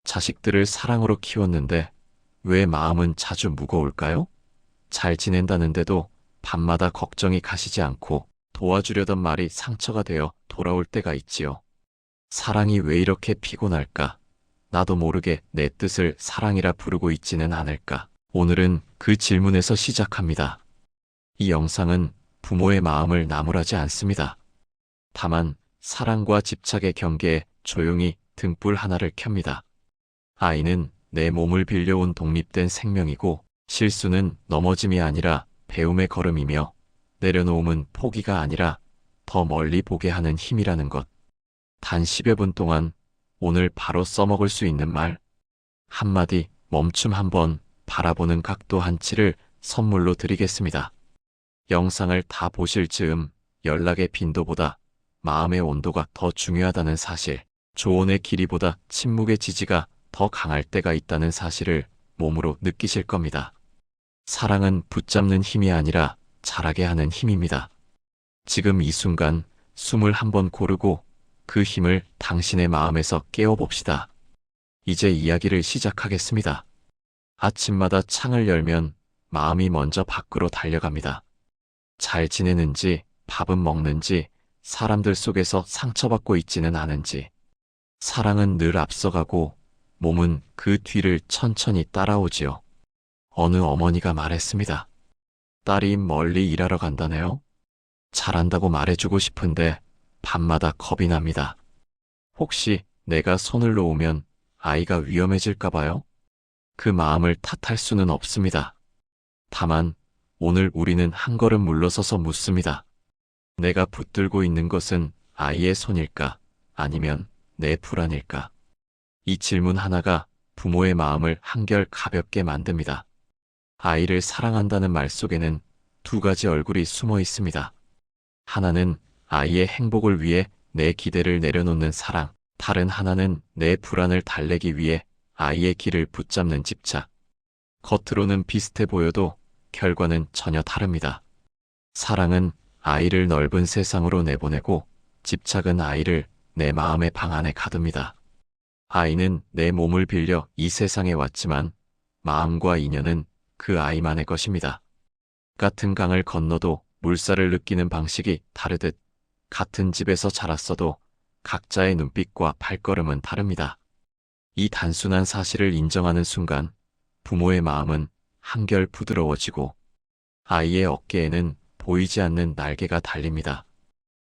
자식들을 사랑으로 키웠는데 왜 마음은 자주 무거울까요? 잘 지낸다는데도 밤마다 걱정이 가시지 않고 도와주려던 말이 상처가 되어 돌아올 때가 있지요. 사랑이 왜 이렇게 피곤할까? 나도 모르게 내 뜻을 사랑이라 부르고 있지는 않을까? 오늘은 그 질문에서 시작합니다. 이 영상은 부모의 마음을 나무라지 않습니다. 다만 사랑과 집착의 경계에 조용히 등불 하나를 켭니다. 아이는 내 몸을 빌려온 독립된 생명이고 실수는 넘어짐이 아니라 배움의 걸음이며 내려놓음은 포기가 아니라 더 멀리 보게 하는 힘이라는 것. 단 10여 분 동안 오늘 바로 써먹을 수 있는 말 한마디, 멈춤 한번, 바라보는 각도 한치를 선물로 드리겠습니다. 영상을 다 보실 즈음 연락의 빈도보다 마음의 온도가 더 중요하다는 사실, 조언의 길이보다 침묵의 지지가 더 강할 때가 있다는 사실을 몸으로 느끼실 겁니다. 사랑은 붙잡는 힘이 아니라 자라게 하는 힘입니다. 지금 이 순간 숨을 한번 고르고 그 힘을 당신의 마음에서 깨워봅시다. 이제 이야기를 시작하겠습니다. 아침마다 창을 열면 마음이 먼저 밖으로 달려갑니다. 잘 지내는지, 밥은 먹는지, 사람들 속에서 상처받고 있지는 않은지. 사랑은 늘 앞서가고 몸은 그 뒤를 천천히 따라오지요. 어느 어머니가 말했습니다. 딸이 멀리 일하러 간다네요. 잘한다고 말해주고 싶은데 밤마다 겁이 납니다. 혹시 내가 손을 놓으면 아이가 위험해질까봐요? 그 마음을 탓할 수는 없습니다. 다만 오늘 우리는 한 걸음 물러서서 묻습니다. 내가 붙들고 있는 것은 아이의 손일까? 아니면 내 불안일까? 이 질문 하나가 부모의 마음을 한결 가볍게 만듭니다. 아이를 사랑한다는 말 속에는 두 가지 얼굴이 숨어 있습니다. 하나는 아이의 행복을 위해 내 기대를 내려놓는 사랑, 다른 하나는 내 불안을 달래기 위해 아이의 길을 붙잡는 집착. 겉으로는 비슷해 보여도 결과는 전혀 다릅니다. 사랑은 아이를 넓은 세상으로 내보내고 집착은 아이를 내 마음의 방 안에 가둡니다. 아이는 내 몸을 빌려 이 세상에 왔지만 마음과 인연은 그 아이만의 것입니다. 같은 강을 건너도 물살을 느끼는 방식이 다르듯 같은 집에서 자랐어도 각자의 눈빛과 발걸음은 다릅니다. 이 단순한 사실을 인정하는 순간 부모의 마음은 한결 부드러워지고 아이의 어깨에는 보이지 않는 날개가 달립니다.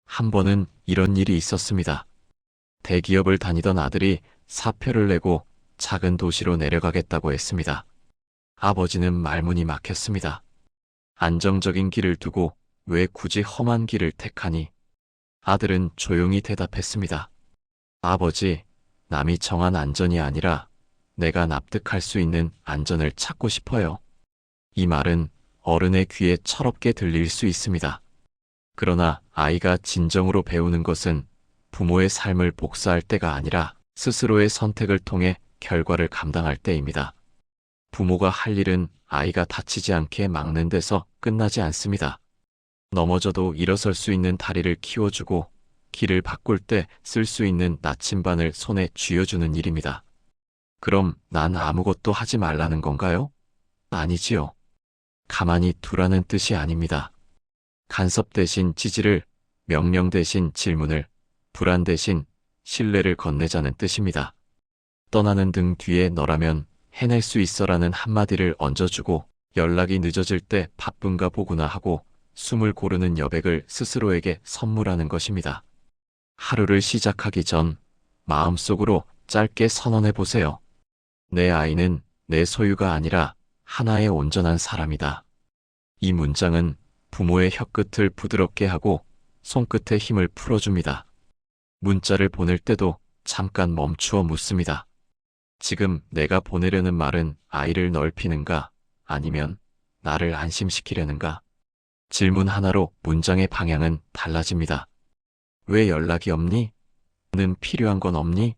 한 번은 이런 일이 있었습니다. 대기업을 다니던 아들이 사표를 내고 작은 도시로 내려가겠다고 했습니다. 아버지는 말문이 막혔습니다. 안정적인 길을 두고 왜 굳이 험한 길을 택하니? 아들은 조용히 대답했습니다. 아버지, 남이 정한 안전이 아니라 내가 납득할 수 있는 안전을 찾고 싶어요. 이 말은 어른의 귀에 철없게 들릴 수 있습니다. 그러나 아이가 진정으로 배우는 것은 부모의 삶을 복사할 때가 아니라 스스로의 선택을 통해 결과를 감당할 때입니다. 부모가 할 일은 아이가 다치지 않게 막는 데서 끝나지 않습니다. 넘어져도 일어설 수 있는 다리를 키워주고 길을 바꿀 때 쓸 수 있는 나침반을 손에 쥐어주는 일입니다. 그럼 난 아무것도 하지 말라는 건가요? 아니지요. 가만히 두라는 뜻이 아닙니다. 간섭 대신 지지를, 명령 대신 질문을, 불안 대신 신뢰를 건네자는 뜻입니다. 떠나는 등 뒤에 너라면 해낼 수 있어라는 한마디를 얹어주고 연락이 늦어질 때 바쁜가 보구나 하고 숨을 고르는 여백을 스스로에게 선물하는 것입니다. 하루를 시작하기 전 마음속으로 짧게 선언해 보세요. 내 아이는 내 소유가 아니라 하나의 온전한 사람이다. 이 문장은 부모의 혀끝을 부드럽게 하고 손끝의 힘을 풀어줍니다. 문자를 보낼 때도 잠깐 멈추어 묻습니다. 지금 내가 보내려는 말은 아이를 넓히는가? 아니면 나를 안심시키려는가? 질문 하나로 문장의 방향은 달라집니다. 왜 연락이 없니? 는 필요한 건 없니?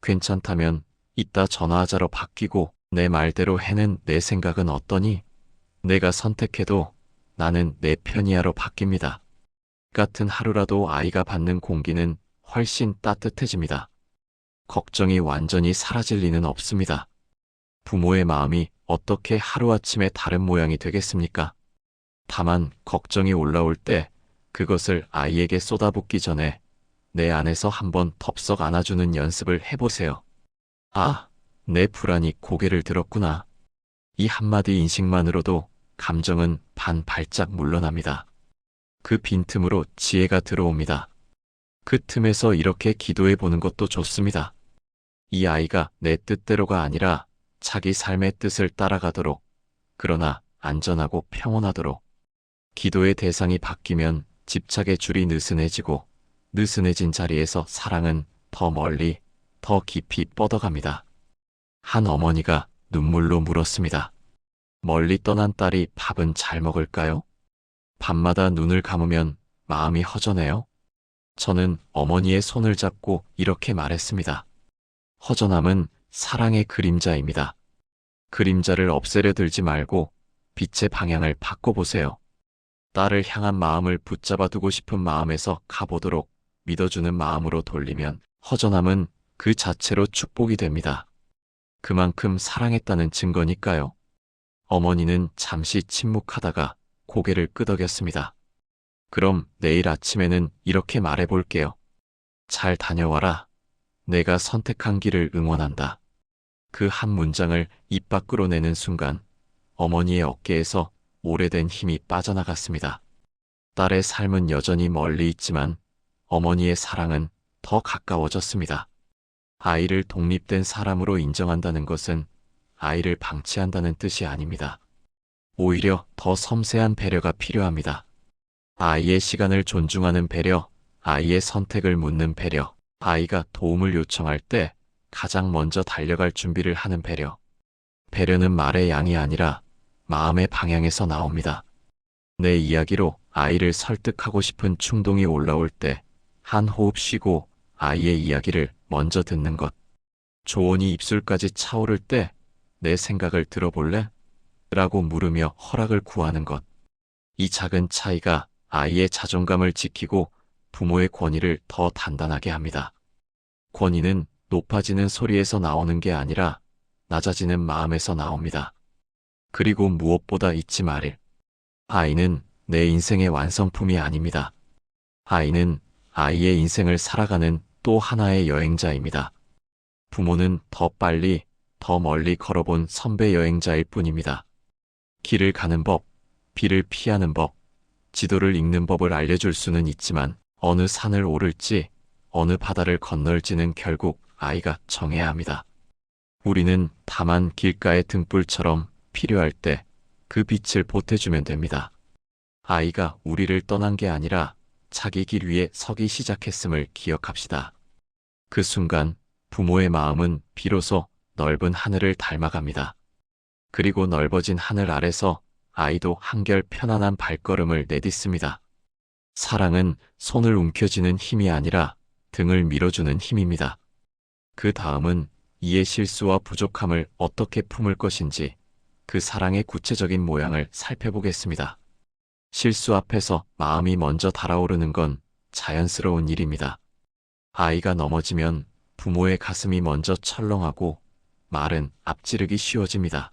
괜찮다면 이따 전화하자로 바뀌고 내 말대로 해는 내 생각은 어떠니? 내가 선택해도 나는 내 편이야로 바뀝니다. 같은 하루라도 아이가 받는 공기는 훨씬 따뜻해집니다. 걱정이 완전히 사라질 리는 없습니다. 부모의 마음이 어떻게 하루아침에 다른 모양이 되겠습니까? 다만 걱정이 올라올 때 그것을 아이에게 쏟아붓기 전에 내 안에서 한번 덥석 안아주는 연습을 해보세요. 아, 내 불안이 고개를 들었구나. 이 한마디 인식만으로도 감정은 반 발짝 물러납니다. 그 빈틈으로 지혜가 들어옵니다. 그 틈에서 이렇게 기도해 보는 것도 좋습니다. 이 아이가 내 뜻대로가 아니라 자기 삶의 뜻을 따라가도록, 그러나 안전하고 평온하도록. 기도의 대상이 바뀌면 집착의 줄이 느슨해지고 느슨해진 자리에서 사랑은 더 멀리, 더 깊이 뻗어갑니다. 한 어머니가 눈물로 물었습니다. 멀리 떠난 딸이 밥은 잘 먹을까요? 밤마다 눈을 감으면 마음이 허전해요. 저는 어머니의 손을 잡고 이렇게 말했습니다. 허전함은 사랑의 그림자입니다. 그림자를 없애려 들지 말고 빛의 방향을 바꿔보세요. 딸을 향한 마음을 붙잡아 두고 싶은 마음에서 가보도록 믿어주는 마음으로 돌리면 허전함은 그 자체로 축복이 됩니다. 그만큼 사랑했다는 증거니까요. 어머니는 잠시 침묵하다가 고개를 끄덕였습니다. 그럼 내일 아침에는 이렇게 말해볼게요. 잘 다녀와라. 내가 선택한 길을 응원한다. 그 한 문장을 입 밖으로 내는 순간 어머니의 어깨에서 오래된 힘이 빠져나갔습니다. 딸의 삶은 여전히 멀리 있지만 어머니의 사랑은 더 가까워졌습니다. 아이를 독립된 사람으로 인정한다는 것은 아이를 방치한다는 뜻이 아닙니다. 오히려 더 섬세한 배려가 필요합니다. 아이의 시간을 존중하는 배려, 아이의 선택을 묻는 배려, 아이가 도움을 요청할 때 가장 먼저 달려갈 준비를 하는 배려. 배려는 말의 양이 아니라 마음의 방향에서 나옵니다. 내 이야기로 아이를 설득하고 싶은 충동이 올라올 때 한 호흡 쉬고 아이의 이야기를 먼저 듣는 것. 조언이 입술까지 차오를 때 내 생각을 들어볼래? 라고 물으며 허락을 구하는 것. 이 작은 차이가 아이의 자존감을 지키고 부모의 권위를 더 단단하게 합니다. 권위는 높아지는 소리에서 나오는 게 아니라 낮아지는 마음에서 나옵니다. 그리고 무엇보다 잊지 말일. 아이는 내 인생의 완성품이 아닙니다. 아이는 아이의 인생을 살아가는 또 하나의 여행자입니다. 부모는 더 빨리, 더 멀리 걸어본 선배 여행자일 뿐입니다. 길을 가는 법, 비를 피하는 법, 지도를 읽는 법을 알려줄 수는 있지만 어느 산을 오를지, 어느 바다를 건널지는 결국 아이가 정해야 합니다. 우리는 다만 길가의 등불처럼 필요할 때 그 빛을 보태주면 됩니다. 아이가 우리를 떠난 게 아니라 자기 길 위에 서기 시작했음을 기억합시다. 그 순간 부모의 마음은 비로소 넓은 하늘을 닮아갑니다. 그리고 넓어진 하늘 아래서 아이도 한결 편안한 발걸음을 내딛습니다. 사랑은 손을 움켜쥐는 힘이 아니라 등을 밀어주는 힘입니다. 그 다음은 이의 실수와 부족함을 어떻게 품을 것인지 그 사랑의 구체적인 모양을 살펴보겠습니다. 실수 앞에서 마음이 먼저 달아오르는 건 자연스러운 일입니다. 아이가 넘어지면 부모의 가슴이 먼저 철렁하고 말은 앞지르기 쉬워집니다.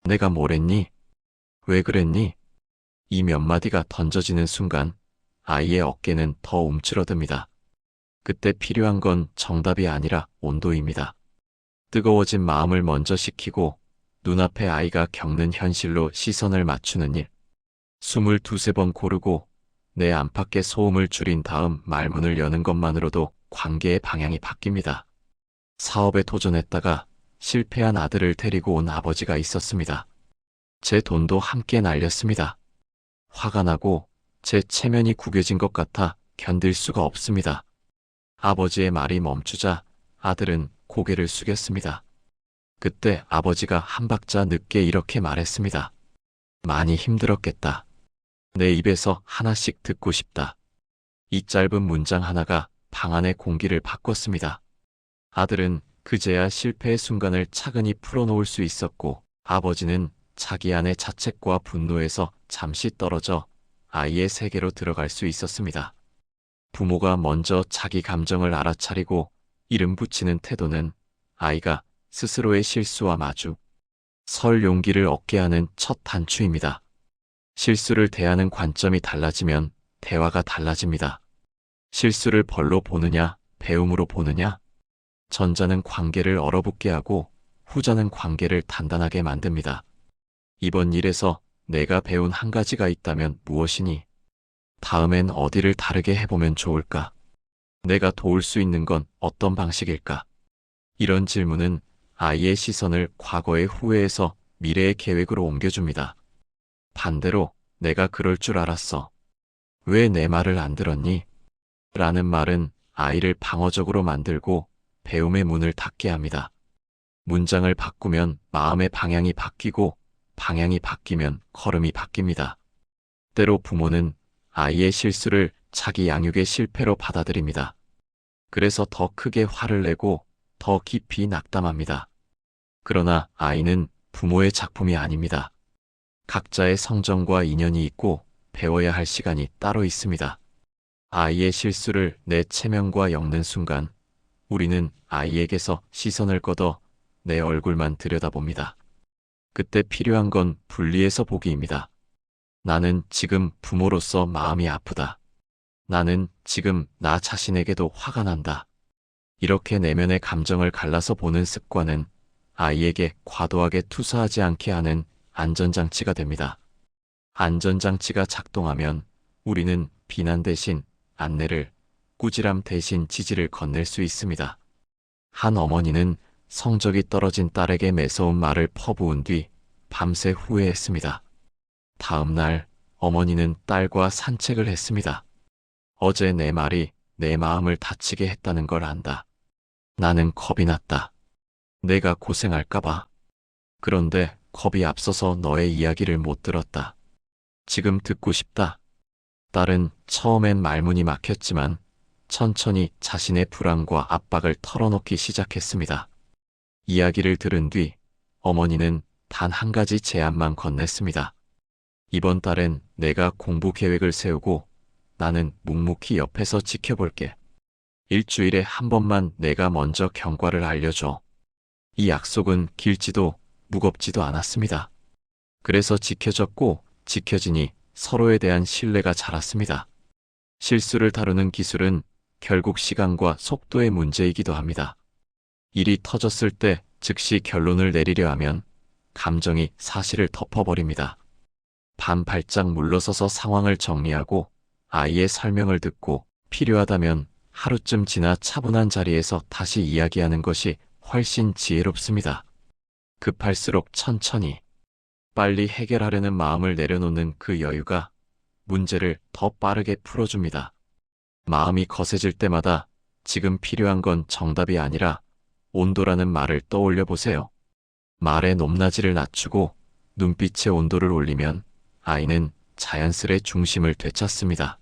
내가 뭐랬니? 왜 그랬니? 이 몇 마디가 던져지는 순간 아이의 어깨는 더 움츠러듭니다. 그때 필요한 건 정답이 아니라 온도입니다. 뜨거워진 마음을 먼저 식히고 눈앞에 아이가 겪는 현실로 시선을 맞추는 일. 숨을 두세 번 고르고 내 안팎의 소음을 줄인 다음 말문을 여는 것만으로도 관계의 방향이 바뀝니다. 사업에 도전했다가 실패한 아들을 데리고 온 아버지가 있었습니다. 제 돈도 함께 날렸습니다. 화가 나고 제 체면이 구겨진 것 같아 견딜 수가 없습니다. 아버지의 말이 멈추자 아들은 고개를 숙였습니다. 그때 아버지가 한 박자 늦게 이렇게 말했습니다. 많이 힘들었겠다. 내 입에서 하나씩 듣고 싶다. 이 짧은 문장 하나가 방 안의 공기를 바꿨습니다. 아들은 그제야 실패의 순간을 차근히 풀어놓을 수 있었고 아버지는 자기 안의 자책과 분노에서 잠시 떨어져 아이의 세계로 들어갈 수 있었습니다. 부모가 먼저 자기 감정을 알아차리고 이름 붙이는 태도는 아이가 스스로의 실수와 마주 설 용기를 얻게 하는 첫 단추입니다. 실수를 대하는 관점이 달라지면 대화가 달라집니다. 실수를 벌로 보느냐, 배움으로 보느냐? 전자는 관계를 얼어붙게 하고 후자는 관계를 단단하게 만듭니다. 이번 일에서 내가 배운 한 가지가 있다면 무엇이니? 다음엔 어디를 다르게 해보면 좋을까? 내가 도울 수 있는 건 어떤 방식일까? 이런 질문은 아이의 시선을 과거의 후회에서 미래의 계획으로 옮겨줍니다. 반대로 내가 그럴 줄 알았어. 왜 내 말을 안 들었니? 라는 말은 아이를 방어적으로 만들고 배움의 문을 닫게 합니다. 문장을 바꾸면 마음의 방향이 바뀌고 방향이 바뀌면 걸음이 바뀝니다. 때로 부모는 아이의 실수를 자기 양육의 실패로 받아들입니다. 그래서 더 크게 화를 내고 더 깊이 낙담합니다. 그러나 아이는 부모의 작품이 아닙니다. 각자의 성정과 인연이 있고 배워야 할 시간이 따로 있습니다. 아이의 실수를 내 체면과 엮는 순간 우리는 아이에게서 시선을 걷어 내 얼굴만 들여다봅니다. 그때 필요한 건 분리해서 보기입니다. 나는 지금 부모로서 마음이 아프다. 나는 지금 나 자신에게도 화가 난다. 이렇게 내면의 감정을 갈라서 보는 습관은 아이에게 과도하게 투사하지 않게 하는 안전장치가 됩니다. 안전장치가 작동하면 우리는 비난 대신 안내를, 꾸지람 대신 지지를 건넬 수 있습니다. 한 어머니는 성적이 떨어진 딸에게 매서운 말을 퍼부은 뒤 밤새 후회했습니다. 다음 날 어머니는 딸과 산책을 했습니다. 어제 내 말이 내 마음을 다치게 했다는 걸 안다. 나는 겁이 났다. 내가 고생할까봐. 그런데 겁이 앞서서 너의 이야기를 못 들었다. 지금 듣고 싶다. 딸은 처음엔 말문이 막혔지만 천천히 자신의 불안과 압박을 털어놓기 시작했습니다. 이야기를 들은 뒤 어머니는 단 한 가지 제안만 건넸습니다. 이번 달엔 내가 공부 계획을 세우고 나는 묵묵히 옆에서 지켜볼게. 일주일에 한 번만 내가 먼저 경과를 알려줘. 이 약속은 길지도 무겁지도 않았습니다. 그래서 지켜졌고 지켜지니 서로에 대한 신뢰가 자랐습니다. 실수를 다루는 기술은 결국 시간과 속도의 문제이기도 합니다. 일이 터졌을 때 즉시 결론을 내리려 하면 감정이 사실을 덮어버립니다. 반발짝 물러서서 상황을 정리하고 아이의 설명을 듣고 필요하다면 하루쯤 지나 차분한 자리에서 다시 이야기하는 것이 훨씬 지혜롭습니다. 급할수록 천천히, 빨리 해결하려는 마음을 내려놓는 그 여유가 문제를 더 빠르게 풀어줍니다. 마음이 거세질 때마다 지금 필요한 건 정답이 아니라 온도라는 말을 떠올려 보세요. 말의 높낮이를 낮추고 눈빛의 온도를 올리면 아이는 자연스레 중심을 되찾습니다.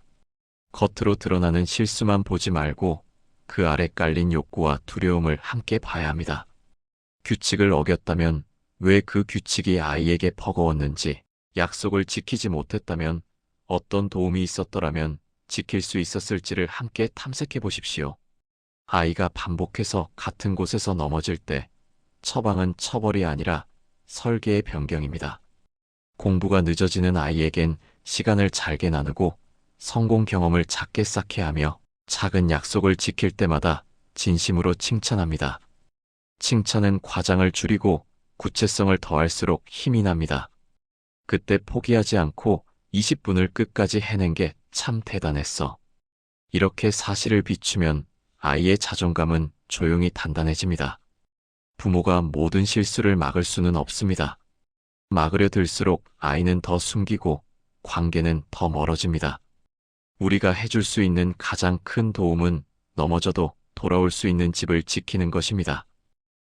겉으로 드러나는 실수만 보지 말고 그 아래 깔린 욕구와 두려움을 함께 봐야 합니다. 규칙을 어겼다면 왜 그 규칙이 아이에게 버거웠는지, 약속을 지키지 못했다면 어떤 도움이 있었더라면 지킬 수 있었을지를 함께 탐색해 보십시오. 아이가 반복해서 같은 곳에서 넘어질 때 처방은 처벌이 아니라 설계의 변경입니다. 공부가 늦어지는 아이에겐 시간을 잘게 나누고 성공 경험을 작게 쌓게 하며 작은 약속을 지킬 때마다 진심으로 칭찬합니다. 칭찬은 과장을 줄이고 구체성을 더할수록 힘이 납니다. 그때 포기하지 않고 20분을 끝까지 해낸 게 참 대단했어. 이렇게 사실을 비추면 아이의 자존감은 조용히 단단해집니다. 부모가 모든 실수를 막을 수는 없습니다. 막으려 들수록 아이는 더 숨기고 관계는 더 멀어집니다. 우리가 해줄 수 있는 가장 큰 도움은 넘어져도 돌아올 수 있는 집을 지키는 것입니다.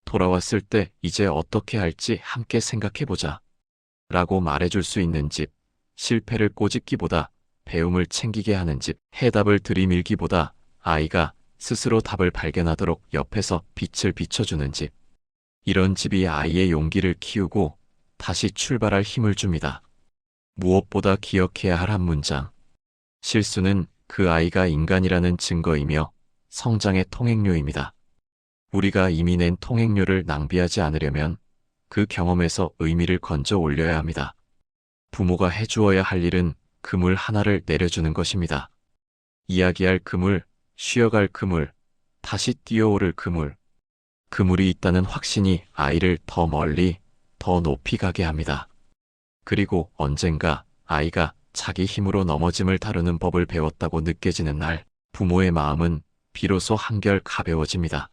돌아왔을 때 이제 어떻게 할지 함께 생각해보자 라고 말해줄 수 있는 집, 실패를 꼬집기보다 배움을 챙기게 하는 집, 해답을 들이밀기보다 아이가 스스로 답을 발견하도록 옆에서 빛을 비춰주는 집. 이런 집이 아이의 용기를 키우고 다시 출발할 힘을 줍니다. 무엇보다 기억해야 할 한 문장. 실수는 그 아이가 인간이라는 증거이며 성장의 통행료입니다. 우리가 이미 낸 통행료를 낭비하지 않으려면 그 경험에서 의미를 건져 올려야 합니다. 부모가 해주어야 할 일은 그물 하나를 내려주는 것입니다. 이야기할 그물, 쉬어갈 그물, 다시 뛰어오를 그물. 그물이 있다는 확신이 아이를 더 멀리, 더 높이 가게 합니다. 그리고 언젠가 아이가 자기 힘으로 넘어짐을 다루는 법을 배웠다고 느껴지는 날, 부모의 마음은 비로소 한결 가벼워집니다.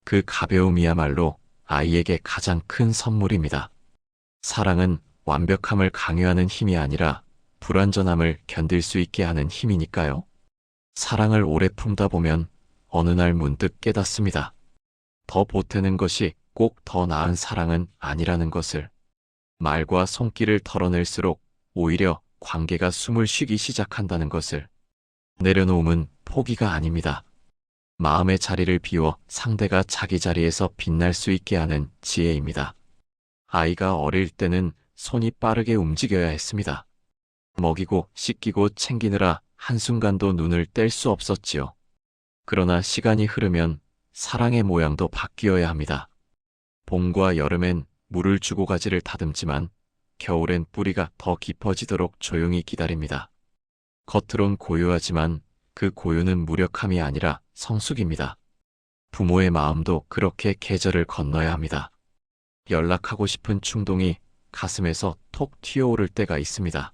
그 가벼움이야말로 아이에게 가장 큰 선물입니다. 사랑은 완벽함을 강요하는 힘이 아니라 불완전함을 견딜 수 있게 하는 힘이니까요. 사랑을 오래 품다 보면 어느 날 문득 깨닫습니다. 더 보태는 것이 꼭 더 나은 사랑은 아니라는 것을. 말과 손길을 털어낼수록 오히려 관계가 숨을 쉬기 시작한다는 것을. 내려놓음은 포기가 아닙니다. 마음의 자리를 비워 상대가 자기 자리에서 빛날 수 있게 하는 지혜입니다. 아이가 어릴 때는 손이 빠르게 움직여야 했습니다. 먹이고 씻기고 챙기느라 한순간도 눈을 뗄 수 없었지요. 그러나 시간이 흐르면 사랑의 모양도 바뀌어야 합니다. 봄과 여름엔 물을 주고 가지를 다듬지만 겨울엔 뿌리가 더 깊어지도록 조용히 기다립니다. 겉으론 고요하지만 그 고요는 무력함이 아니라 성숙입니다. 부모의 마음도 그렇게 계절을 건너야 합니다. 연락하고 싶은 충동이 가슴에서 톡 튀어오를 때가 있습니다.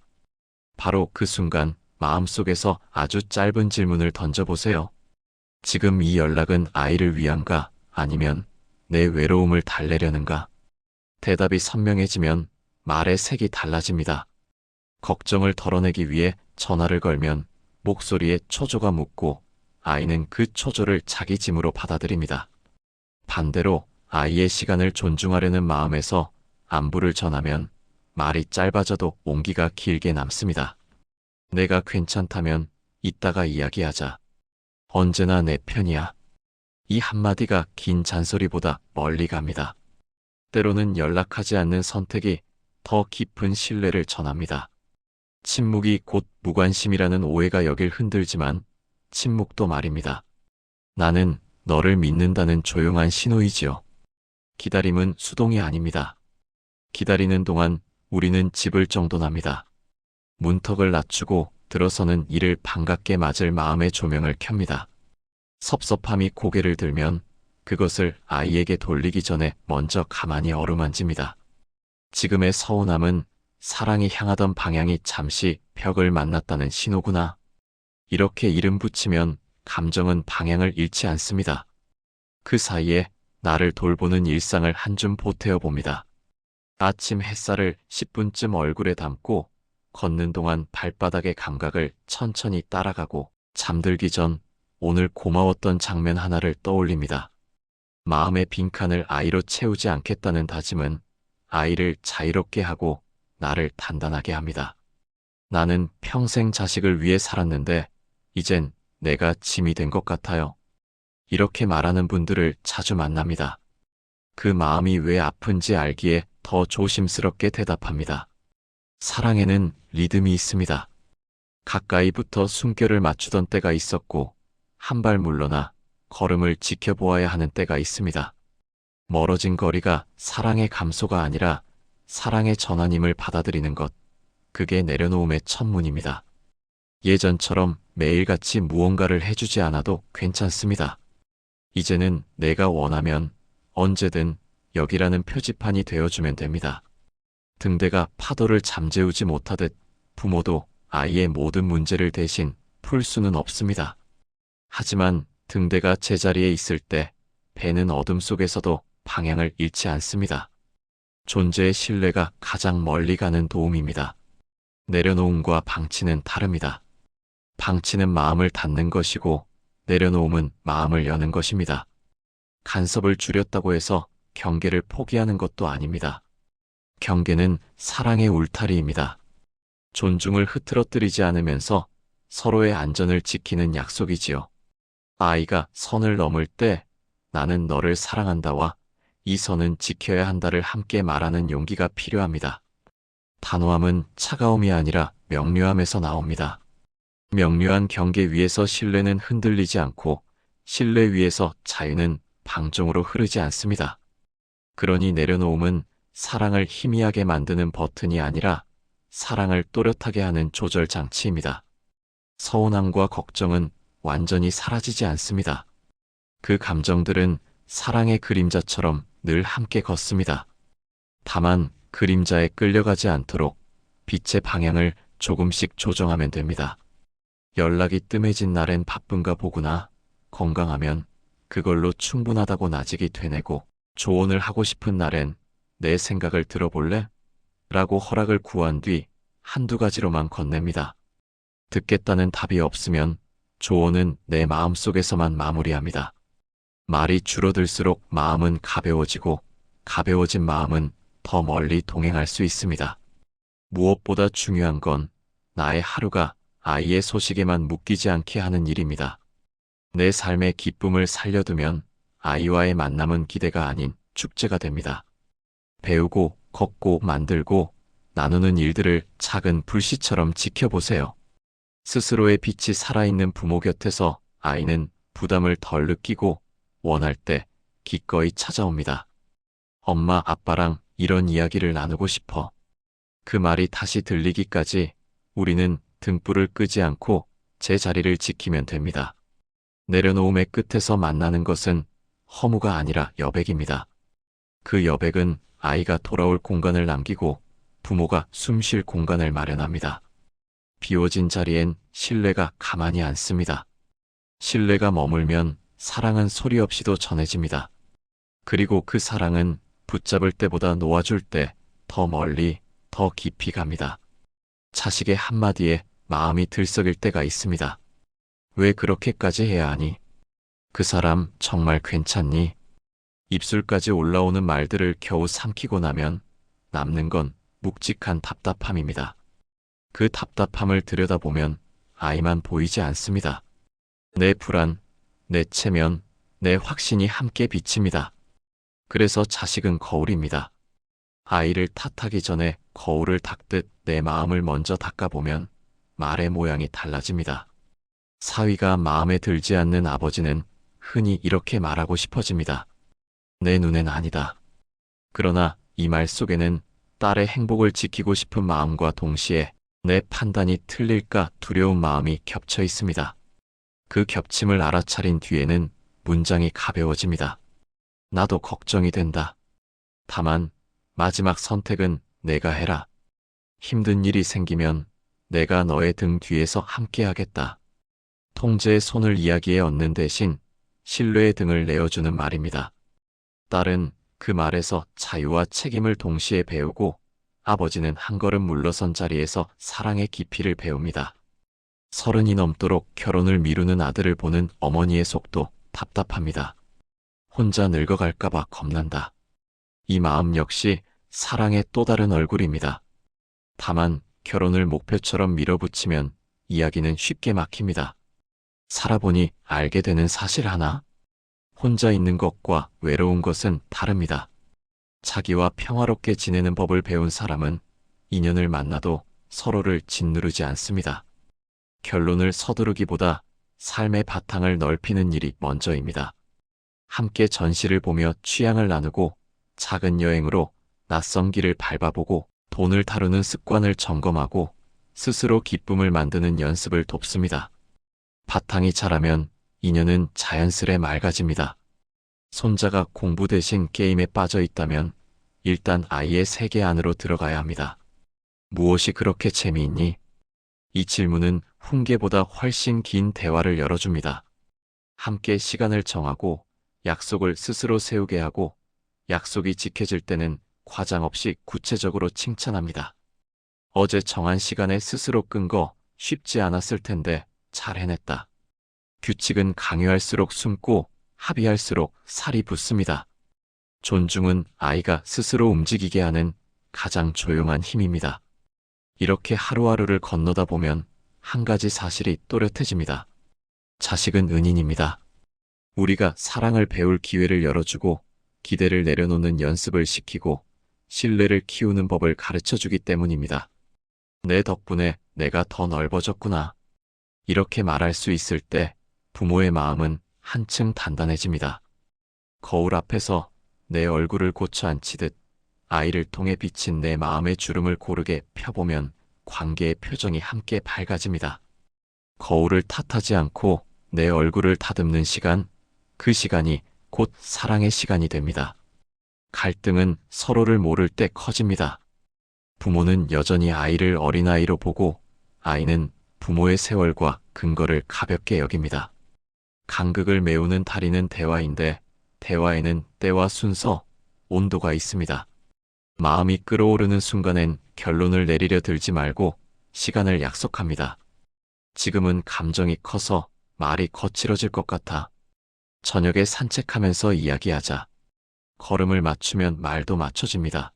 바로 그 순간 마음속에서 아주 짧은 질문을 던져보세요. 지금 이 연락은 아이를 위한가 아니면 내 외로움을 달래려는가? 대답이 선명해지면 말의 색이 달라집니다. 걱정을 덜어내기 위해 전화를 걸면 목소리에 초조가 묻고 아이는 그 초조를 자기 짐으로 받아들입니다. 반대로 아이의 시간을 존중하려는 마음에서 안부를 전하면 말이 짧아져도 온기가 길게 남습니다. 내가 괜찮다면 이따가 이야기하자. 언제나 내 편이야. 이 한마디가 긴 잔소리보다 멀리 갑니다. 때로는 연락하지 않는 선택이 더 깊은 신뢰를 전합니다. 침묵이 곧 무관심이라는 오해가 여길 흔들지만 침묵도 말입니다. 나는 너를 믿는다는 조용한 신호이지요. 기다림은 수동이 아닙니다. 기다리는 동안 우리는 집을 정돈합니다. 문턱을 낮추고 들어서는 이를 반갑게 맞을 마음의 조명을 켭니다. 섭섭함이 고개를 들면 그것을 아이에게 돌리기 전에 먼저 가만히 어루만집니다. 지금의 서운함은 사랑이 향하던 방향이 잠시 벽을 만났다는 신호구나. 이렇게 이름 붙이면 감정은 방향을 잃지 않습니다. 그 사이에 나를 돌보는 일상을 한 줌 보태어 봅니다. 아침 햇살을 10분쯤 얼굴에 담고 걷는 동안 발바닥의 감각을 천천히 따라가고 잠들기 전 오늘 고마웠던 장면 하나를 떠올립니다. 마음의 빈칸을 아이로 채우지 않겠다는 다짐은 아이를 자유롭게 하고 나를 단단하게 합니다. 나는 평생 자식을 위해 살았는데 이젠 내가 짐이 된 것 같아요. 이렇게 말하는 분들을 자주 만납니다. 그 마음이 왜 아픈지 알기에 더 조심스럽게 대답합니다. 사랑에는 리듬이 있습니다. 가까이부터 숨결을 맞추던 때가 있었고 한 발 물러나 걸음을 지켜보아야 하는 때가 있습니다. 멀어진 거리가 사랑의 감소가 아니라 사랑의 전환임을 받아들이는 것, 그게 내려놓음의 첫문입니다. 예전처럼 매일같이 무언가를 해주지 않아도 괜찮습니다. 이제는 내가 원하면 언제든 여기라는 표지판이 되어주면 됩니다. 등대가 파도를 잠재우지 못하듯 부모도 아이의 모든 문제를 대신 풀 수는 없습니다. 하지만 등대가 제자리에 있을 때 배는 어둠 속에서도 방향을 잃지 않습니다. 존재의 신뢰가 가장 멀리 가는 도움입니다. 내려놓음과 방치는 다릅니다. 방치는 마음을 닫는 것이고 내려놓음은 마음을 여는 것입니다. 간섭을 줄였다고 해서 경계를 포기하는 것도 아닙니다. 경계는 사랑의 울타리입니다. 존중을 흐트러뜨리지 않으면서 서로의 안전을 지키는 약속이지요. 아이가 선을 넘을 때 나는 너를 사랑한다와 이 선은 지켜야 한다를 함께 말하는 용기가 필요합니다. 단호함은 차가움이 아니라 명료함에서 나옵니다. 명료한 경계 위에서 신뢰는 흔들리지 않고 신뢰 위에서 자유는 방종으로 흐르지 않습니다. 그러니 내려놓음은 사랑을 희미하게 만드는 버튼이 아니라 사랑을 또렷하게 하는 조절 장치입니다. 서운함과 걱정은 완전히 사라지지 않습니다. 그 감정들은 사랑의 그림자처럼 늘 함께 걷습니다. 다만 그림자에 끌려가지 않도록 빛의 방향을 조금씩 조정하면 됩니다. 연락이 뜸해진 날엔 바쁜가 보구나. 건강하면 그걸로 충분하다고 나직이 되뇌고, 조언을 하고 싶은 날엔 내 생각을 들어볼래? 라고 허락을 구한 뒤 한두 가지로만 건넵니다. 듣겠다는 답이 없으면 조언은 내 마음속에서만 마무리합니다. 말이 줄어들수록 마음은 가벼워지고, 가벼워진 마음은 더 멀리 동행할 수 있습니다. 무엇보다 중요한 건 나의 하루가 아이의 소식에만 묶이지 않게 하는 일입니다. 내 삶의 기쁨을 살려두면 아이와의 만남은 기대가 아닌 축제가 됩니다. 배우고, 걷고, 만들고, 나누는 일들을 작은 불씨처럼 지켜보세요. 스스로의 빛이 살아있는 부모 곁에서 아이는 부담을 덜 느끼고 원할 때 기꺼이 찾아옵니다. 엄마, 아빠랑 이런 이야기를 나누고 싶어. 그 말이 다시 들리기까지 우리는 등불을 끄지 않고 제 자리를 지키면 됩니다. 내려놓음의 끝에서 만나는 것은 허무가 아니라 여백입니다. 그 여백은 아이가 돌아올 공간을 남기고 부모가 숨 쉴 공간을 마련합니다. 비워진 자리엔 신뢰가 가만히 앉습니다. 신뢰가 머물면 사랑은 소리 없이도 전해집니다. 그리고 그 사랑은 붙잡을 때보다 놓아줄 때 더 멀리, 더 깊이 갑니다. 자식의 한마디에 마음이 들썩일 때가 있습니다. 왜 그렇게까지 해야 하니? 그 사람 정말 괜찮니? 입술까지 올라오는 말들을 겨우 삼키고 나면 남는 건 묵직한 답답함입니다. 그 답답함을 들여다보면 아이만 보이지 않습니다. 내 불안, 내 체면, 내 확신이 함께 비칩니다. 그래서 자식은 거울입니다. 아이를 탓하기 전에 거울을 닦듯 내 마음을 먼저 닦아보면 말의 모양이 달라집니다. 사위가 마음에 들지 않는 아버지는 흔히 이렇게 말하고 싶어집니다. 내 눈엔 아니다. 그러나 이 말 속에는 딸의 행복을 지키고 싶은 마음과 동시에 내 판단이 틀릴까 두려운 마음이 겹쳐 있습니다. 그 겹침을 알아차린 뒤에는 문장이 가벼워집니다. 나도 걱정이 된다. 다만 마지막 선택은 내가 해라. 힘든 일이 생기면 내가 너의 등 뒤에서 함께하겠다. 통제의 손을 이야기에 얹는 대신 신뢰의 등을 내어주는 말입니다. 딸은 그 말에서 자유와 책임을 동시에 배우고, 아버지는 한 걸음 물러선 자리에서 사랑의 깊이를 배웁니다. 30이 넘도록 결혼을 미루는 아들을 보는 어머니의 속도 답답합니다. 혼자 늙어갈까봐 겁난다. 이 마음 역시 사랑의 또 다른 얼굴입니다. 다만 결혼을 목표처럼 밀어붙이면 이야기는 쉽게 막힙니다. 살아보니 알게 되는 사실 하나? 혼자 있는 것과 외로운 것은 다릅니다. 자기와 평화롭게 지내는 법을 배운 사람은 인연을 만나도 서로를 짓누르지 않습니다. 결론을 서두르기보다 삶의 바탕을 넓히는 일이 먼저입니다. 함께 전시를 보며 취향을 나누고, 작은 여행으로 낯선 길을 밟아보고, 돈을 다루는 습관을 점검하고, 스스로 기쁨을 만드는 연습을 돕습니다. 바탕이 자라면 인연은 자연스레 맑아집니다. 손자가 공부 대신 게임에 빠져 있다면 일단 아이의 세계 안으로 들어가야 합니다. 무엇이 그렇게 재미있니? 이 질문은 훈계보다 훨씬 긴 대화를 열어줍니다. 함께 시간을 정하고 약속을 스스로 세우게 하고, 약속이 지켜질 때는 과장 없이 구체적으로 칭찬합니다. 어제 정한 시간에 스스로 끈 거 쉽지 않았을 텐데 잘 해냈다. 규칙은 강요할수록 숨고 합의할수록 살이 붙습니다. 존중은 아이가 스스로 움직이게 하는 가장 조용한 힘입니다. 이렇게 하루하루를 건너다 보면 한 가지 사실이 또렷해집니다. 자식은 은인입니다. 우리가 사랑을 배울 기회를 열어주고, 기대를 내려놓는 연습을 시키고, 신뢰를 키우는 법을 가르쳐주기 때문입니다. 내 덕분에 내가 더 넓어졌구나. 이렇게 말할 수 있을 때 부모의 마음은 한층 단단해집니다. 거울 앞에서 내 얼굴을 고쳐 앉히듯 아이를 통해 비친 내 마음의 주름을 고르게 펴보면 관계의 표정이 함께 밝아집니다. 거울을 탓하지 않고 내 얼굴을 다듬는 시간, 그 시간이 곧 사랑의 시간이 됩니다. 갈등은 서로를 모를 때 커집니다. 부모는 여전히 아이를 어린아이로 보고 아이는 부모의 세월과 근거를 가볍게 여깁니다. 간극을 메우는 다리는 대화인데 대화에는 때와 순서, 온도가 있습니다. 마음이 끓어오르는 순간엔 결론을 내리려 들지 말고 시간을 약속합니다. 지금은 감정이 커서 말이 거칠어질 것 같아. 저녁에 산책하면서 이야기하자. 걸음을 맞추면 말도 맞춰집니다.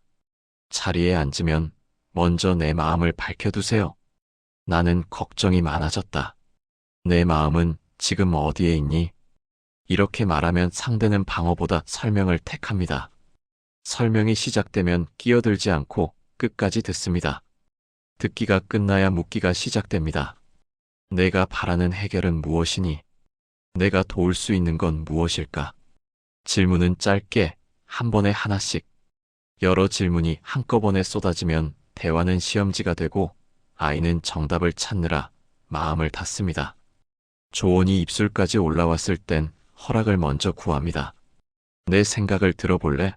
자리에 앉으면 먼저 내 마음을 밝혀두세요. 나는 걱정이 많아졌다. 내 마음은 지금 어디에 있니? 이렇게 말하면 상대는 방어보다 설명을 택합니다. 설명이 시작되면 끼어들지 않고 끝까지 듣습니다. 듣기가 끝나야 묻기가 시작됩니다. 내가 바라는 해결은 무엇이니? 내가 도울 수 있는 건 무엇일까? 질문은 짧게 한 번에 하나씩. 여러 질문이 한꺼번에 쏟아지면 대화는 시험지가 되고 아이는 정답을 찾느라 마음을 닫습니다. 조언이 입술까지 올라왔을 땐 허락을 먼저 구합니다. 내 생각을 들어볼래?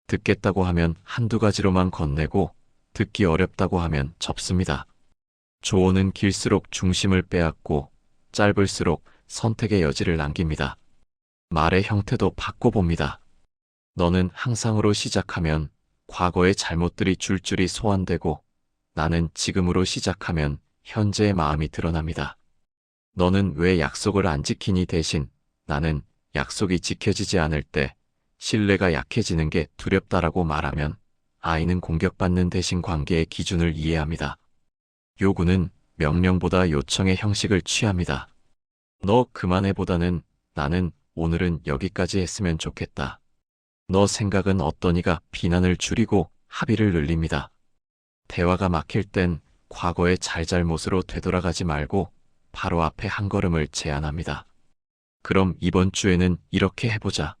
듣겠다고 하면 한두 가지로만 건네고 듣기 어렵다고 하면 접습니다. 조언은 길수록 중심을 빼앗고 짧을수록 선택의 여지를 남깁니다. 말의 형태도 바꿔봅니다. 너는 항상으로 시작하면 과거의 잘못들이 줄줄이 소환되고 나는 지금으로 시작하면 현재의 마음이 드러납니다. 너는 왜 약속을 안 지키니 대신 나는 약속이 지켜지지 않을 때 신뢰가 약해지는 게 두렵다라고 말하면 아이는 공격받는 대신 관계의 기준을 이해합니다. 요구는 명령보다 요청의 형식을 취합니다. 너 그만해보다는 나는 오늘은 여기까지 했으면 좋겠다. 너 생각은 어떠니가 비난을 줄이고 합의를 늘립니다. 대화가 막힐 땐 과거의 잘잘못으로 되돌아가지 말고 바로 앞에 한 걸음을 제안합니다. 그럼 이번 주에는 이렇게 해보자.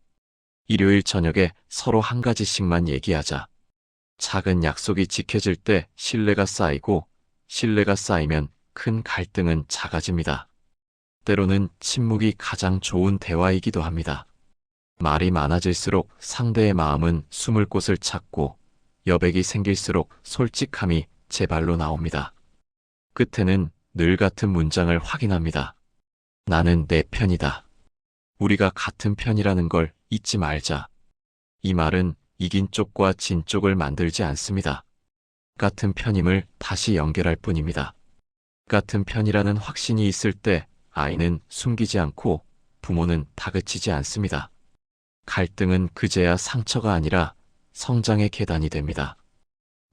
일요일 저녁에 서로 한 가지씩만 얘기하자. 작은 약속이 지켜질 때 신뢰가 쌓이고 신뢰가 쌓이면 큰 갈등은 작아집니다. 때로는 침묵이 가장 좋은 대화이기도 합니다. 말이 많아질수록 상대의 마음은 숨을 곳을 찾고 여백이 생길수록 솔직함이 제 발로 나옵니다. 끝에는 늘 같은 문장을 확인합니다. 나는 내 편이다. 우리가 같은 편이라는 걸 잊지 말자. 이 말은 이긴 쪽과 진 쪽을 만들지 않습니다. 같은 편임을 다시 연결할 뿐입니다. 같은 편이라는 확신이 있을 때 아이는 숨기지 않고 부모는 다그치지 않습니다. 갈등은 그제야 상처가 아니라 성장의 계단이 됩니다.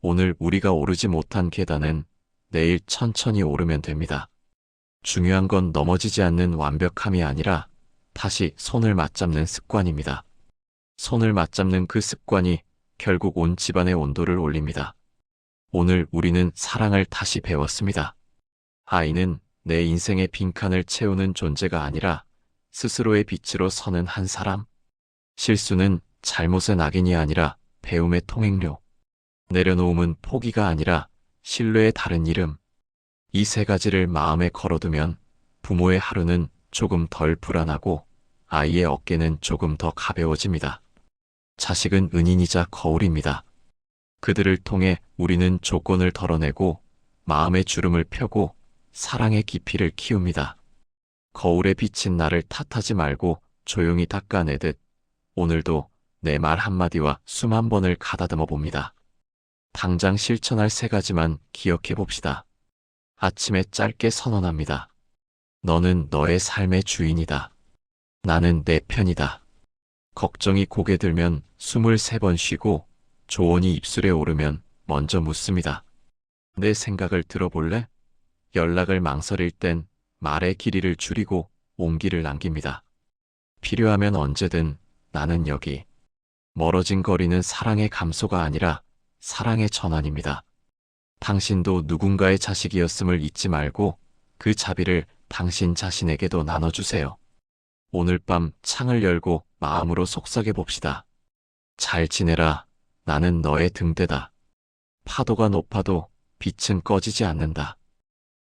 오늘 우리가 오르지 못한 계단은 내일 천천히 오르면 됩니다. 중요한 건 넘어지지 않는 완벽함이 아니라 다시 손을 맞잡는 습관입니다. 손을 맞잡는 그 습관이 결국 온 집안의 온도를 올립니다. 오늘 우리는 사랑을 다시 배웠습니다. 아이는 내 인생의 빈칸을 채우는 존재가 아니라 스스로의 빛으로 서는 한 사람. 실수는 잘못의 낙인이 아니라 배움의 통행료. 내려놓음은 포기가 아니라 신뢰의 다른 이름. 이 세 가지를 마음에 걸어두면 부모의 하루는 조금 덜 불안하고 아이의 어깨는 조금 더 가벼워집니다. 자식은 은인이자 거울입니다. 그들을 통해 우리는 조건을 덜어내고 마음의 주름을 펴고 사랑의 깊이를 키웁니다. 거울에 비친 나를 탓하지 말고 조용히 닦아내듯 오늘도 내 말 한마디와 수만 번을 가다듬어 봅니다. 당장 실천할 세 가지만 기억해 봅시다. 아침에 짧게 선언합니다. 너는 너의 삶의 주인이다. 나는 내 편이다. 걱정이 고개 들면 23번 쉬고 조언이 입술에 오르면 먼저 묻습니다. 내 생각을 들어볼래? 연락을 망설일 땐 말의 길이를 줄이고 온기를 남깁니다. 필요하면 언제든 나는 여기. 멀어진 거리는 사랑의 감소가 아니라 사랑의 전환입니다. 당신도 누군가의 자식이었음을 잊지 말고 그 자비를 당신 자신에게도 나눠주세요. 오늘 밤 창을 열고 마음으로 속삭여 봅시다. 잘 지내라. 나는 너의 등대다. 파도가 높아도 빛은 꺼지지 않는다.